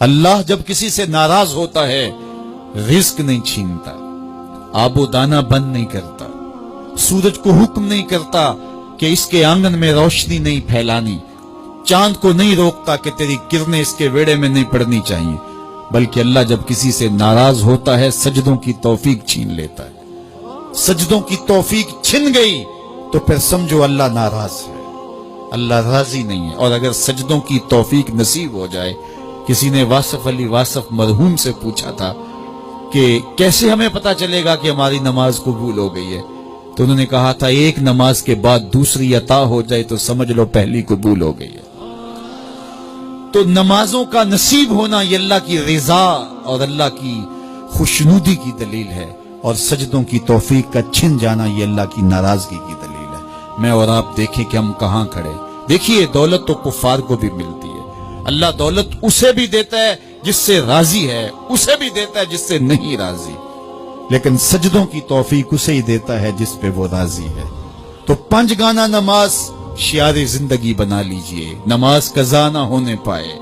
اللہ جب کسی سے ناراض ہوتا ہے رزق نہیں چھینتا، آب و دانا بند نہیں کرتا، سورج کو حکم نہیں کرتا کہ اس کے آنگن میں روشنی نہیں پھیلانی، چاند کو نہیں روکتا کہ تیری کرنیں اس کے ویڑے میں نہیں پڑنی چاہیے، بلکہ اللہ جب کسی سے ناراض ہوتا ہے سجدوں کی توفیق چھین لیتا ہے۔ سجدوں کی توفیق چھن گئی تو پھر سمجھو اللہ ناراض ہے، اللہ راضی نہیں ہے۔ اور اگر سجدوں کی توفیق نصیب ہو جائے، کسی نے واصف علی واصف مرحوم سے پوچھا تھا کہ کیسے ہمیں پتا چلے گا کہ ہماری نماز قبول ہو گئی ہے، تو انہوں نے کہا تھا ایک نماز کے بعد دوسری عطا ہو جائے تو سمجھ لو پہلی قبول ہو گئی ہے۔ تو نمازوں کا نصیب ہونا یہ اللہ کی رضا اور اللہ کی خوشنودی کی دلیل ہے، اور سجدوں کی توفیق کا چھن جانا یہ اللہ کی ناراضگی کی دلیل ہے۔ میں اور آپ دیکھیں کہ ہم کہاں کھڑے۔ دیکھیے دولت تو کفار کو بھی ملتی ہے، اللہ دولت اسے بھی دیتا ہے جس سے راضی ہے، اسے بھی دیتا ہے جس سے نہیں راضی، لیکن سجدوں کی توفیق اسے ہی دیتا ہے جس پہ وہ راضی ہے۔ تو 5 گانا نماز شعار زندگی بنا لیجئے، نماز قضا نہ ہونے پائے۔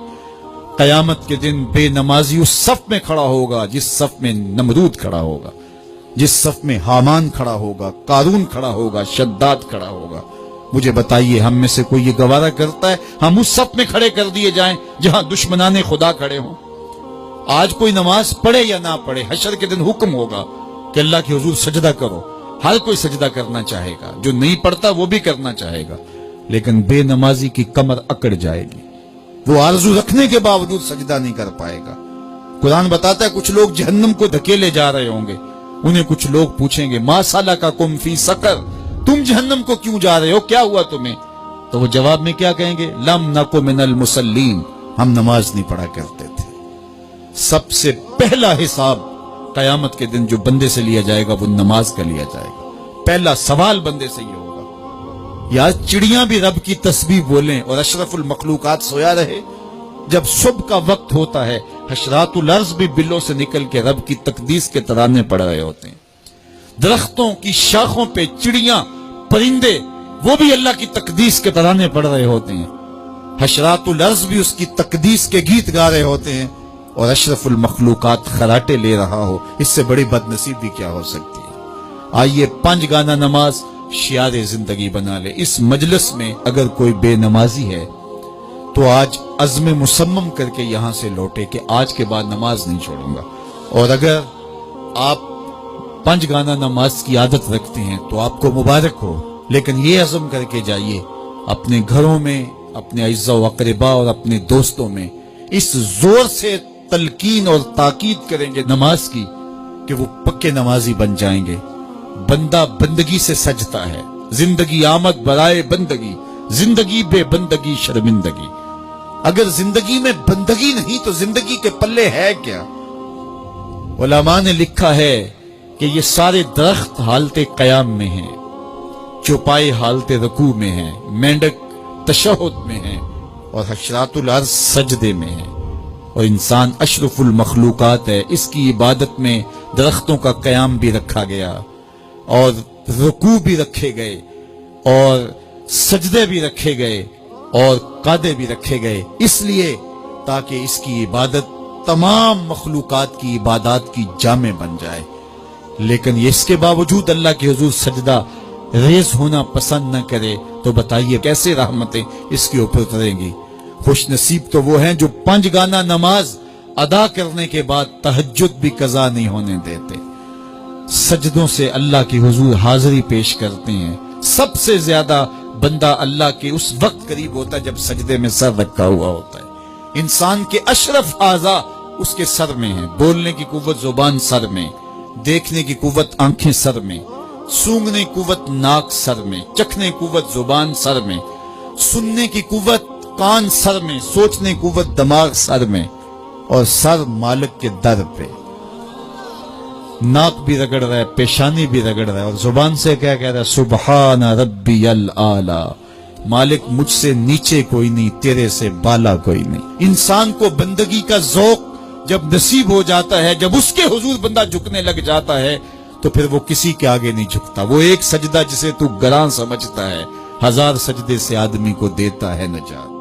قیامت کے دن بے نمازی اس صف میں کھڑا ہوگا جس صف میں نمرود کھڑا ہوگا، جس صف میں حامان کھڑا ہوگا، قارون کھڑا ہوگا، شداد کھڑا ہوگا۔ مجھے بتائیے ہم میں سے کوئی یہ گوارا کرتا ہے ہم اس صف میں کھڑے کر دیے جائیں جہاں دشمنان خدا کھڑے ہوں؟ آج کوئی نماز پڑھے یا نہ پڑھے، حشر کے دن حکم ہوگا کہ اللہ کے حضور سجدہ کرو۔ ہر کوئی سجدہ کرنا چاہے گا، جو نہیں پڑھتا وہ بھی کرنا چاہے گا، لیکن بے نمازی کی کمر اکڑ جائے گی، وہ آرزو رکھنے کے باوجود سجدہ نہیں کر پائے گا۔ قرآن بتاتا ہے کچھ لوگ جہنم کو دھکیلے جا رہے ہوں گے، انہیں کچھ لوگ پوچھیں گے ما سلککم فی سقر، تم جہنم کو کیوں جا رہے ہو، کیا ہوا تمہیں؟ تو وہ جواب میں کیا کہیں گے؟ لم نکو من المصلین، ہم نماز نہیں پڑھا کرتے تھے۔ سب سے پہلا حساب قیامت کے دن جو بندے سے لیا جائے گا وہ نماز کا لیا جائے گا۔ پہلا سوال بندے سے یہ ہوگا۔ یا چڑیاں بھی رب کی تسبیح بولیں اور اشرف المخلوقات سویا رہے؟ جب صبح کا وقت ہوتا ہے حشرات الارض بھی بلوں سے نکل کے رب کی تقدیس کے ترانے پڑھ رہے ہوتے ہیں، درختوں کی شاخوں پہ چڑیاں پرندے وہ بھی اللہ کی تقدیس کے ترانے پڑھ رہے ہوتے ہیں، حشرات الارض بھی اس کی تقدیس کے گیت گا رہے ہوتے ہیں، اور اشرف المخلوقات خراٹے لے رہا ہو۔ اس سے بڑی بد نصیبی کیا ہو سکتی ہے؟ آئیے 5 گانا نماز شعار زندگی بنا لے۔ اس مجلس میں اگر کوئی بے نمازی ہے تو آج عزم مصمم کر کے یہاں سے لوٹے کہ آج کے بعد نماز نہیں چھوڑوں گا، اور اگر آپ 5 گانا نماز کی عادت رکھتے ہیں تو آپ کو مبارک ہو، لیکن یہ عزم کر کے جائیے اپنے گھروں میں، اپنے اعزاء و اقرباء اور اپنے دوستوں میں اس زور سے تلقین اور تاکید کریں گے نماز کی کہ وہ پکے نمازی بن جائیں گے۔ بندہ بندگی سے سجتا ہے، زندگی آمد برائے بندگی، زندگی بے بندگی شرمندگی۔ اگر زندگی میں بندگی نہیں تو زندگی کے پلے ہے کیا؟ علماء نے لکھا ہے کہ یہ سارے درخت حالت قیام میں ہیں، چوپائے حالت رکوع میں ہیں، مینڈک تشہد میں ہیں، اور حشرات الارض سجدے میں ہیں، اور انسان اشرف المخلوقات ہے۔ اس کی عبادت میں درختوں کا قیام بھی رکھا گیا، اور رکوع بھی رکھے گئے، اور سجدے بھی رکھے گئے، اور قعدے بھی رکھے گئے، اس لیے تاکہ اس کی عبادت تمام مخلوقات کی عبادات کی جامع بن جائے۔ لیکن اس کے باوجود اللہ کے حضور سجدہ ریز ہونا پسند نہ کرے تو بتائیے کیسے رحمتیں اس کے اوپر اتریں گی؟ خوش نصیب تو وہ ہیں جو 5 گانا نماز ادا کرنے کے بعد تہجد بھی قضا نہیں ہونے دیتے، سجدوں سے اللہ کے حضور حاضری پیش کرتے ہیں۔ سب سے زیادہ بندہ اللہ کے اس وقت قریب ہوتا ہے جب سجدے میں سر رکھا ہوا ہوتا ہے۔ انسان کے اشرف اعضاء اس کے سر میں ہیں، بولنے کی قوت زبان سر میں، دیکھنے کی قوت آنکھیں سر میں، سونگنے کی قوت ناک سر میں، چکھنے کی قوت زبان سر میں، سننے کی قوت کان سر میں، سوچنے کی قوت دماغ سر میں، اور سر مالک کے در پہ۔ ناک بھی رگڑ رہا ہے، پیشانی بھی رگڑ رہا ہے، اور زبان سے کیا کہہ رہا ہے؟ سبحان ربی الاعلی، مالک مجھ سے نیچے کوئی نہیں، تیرے سے بالا کوئی نہیں۔ انسان کو بندگی کا ذوق جب نصیب ہو جاتا ہے، جب اس کے حضور بندہ جھکنے لگ جاتا ہے تو پھر وہ کسی کے آگے نہیں جھکتا۔ وہ ایک سجدہ جسے تو گراں سمجھتا ہے 1000 سجدے سے آدمی کو دیتا ہے نجات۔